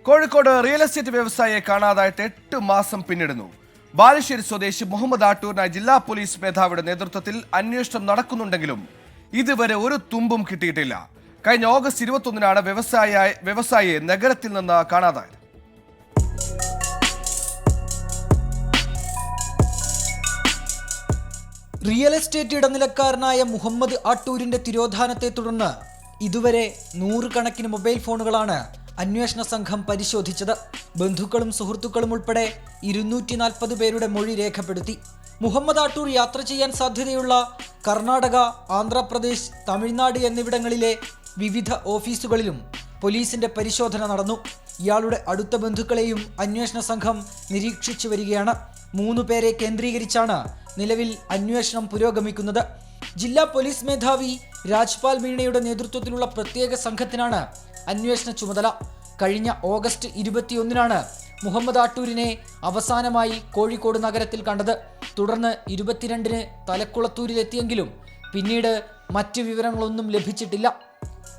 Kozhikode real estate വ്യവസായിയെ കാണാതായിട്ട് 8 മാസം പിന്നിടുന്നു. ബാലുശ്ശേരി സ്വദേശി മുഹമ്മദ് ആട്ടൂരിനായി ജില്ലാ പോലീസ് മേധാവിയുടെ നേതൃത്വത്തിൽ അന്വേഷണം നടക്കുന്നുണ്ടെങ്കിലും ഇതുവരെ ഒരു തുമ്പും കിട്ടിയിട്ടില്ല. കഴിഞ്ഞ ഓഗസ്റ്റ് 21-നാണ് വ്യവസായിയെ നഗരത്തിൽ നിന്ന് കാണാതായത്. റിയൽ എസ്റ്റേറ്റ് ഇടനിലക്കാരനായ മുഹമ്മദ് ആട്ടൂരിന്റെ തിരോധാനത്തെ തുടർന്ന് ഇതുവരെ 100 കണക്കിന് മൊബൈൽ ഫോണുകളാണ് അന്വേഷണ സംഘം പരിശോധിച്ചത്. ബന്ധുക്കളും സുഹൃത്തുക്കളും ഉൾപ്പെടെ 240 പേരുടെ മൊഴി രേഖപ്പെടുത്തി. മുഹമ്മദ് ആട്ടൂർ യാത്ര ചെയ്യാൻ സാധ്യതയുള്ള കർണാടക, ആന്ധ്രാപ്രദേശ്, തമിഴ്നാട് എന്നിവിടങ്ങളിലെ വിവിധ ഓഫീസുകളിലും പോലീസിന്റെ പരിശോധന നടന്നു. ഇയാളുടെ അടുത്ത ബന്ധുക്കളെയും അന്വേഷണ സംഘം നിരീക്ഷിച്ചു വരികയാണ്. 3 പേരെ കേന്ദ്രീകരിച്ചാണ് നിലവിൽ അന്വേഷണം പുരോഗമിക്കുന്നത്. ജില്ലാ പോലീസ് മേധാവി രാജ്പാൽ മീണയുടെ നേതൃത്വത്തിലുള്ള പ്രത്യേക സംഘത്തിനാണ് അന്വേഷണ ചുമതല. കഴിഞ്ഞ ഓഗസ്റ്റ് 21-നാണ് മുഹമ്മദ് ആട്ടൂരിനെ അവസാനമായി കോഴിക്കോട് നഗരത്തിൽ കണ്ടത്. തുടർന്ന് 22-ന് തലക്കുളത്തൂരിലെത്തിയെങ്കിലും പിന്നീട് മറ്റ് വിവരങ്ങളൊന്നും ലഭിച്ചിട്ടില്ല.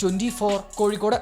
24 കോഴിക്കോട്.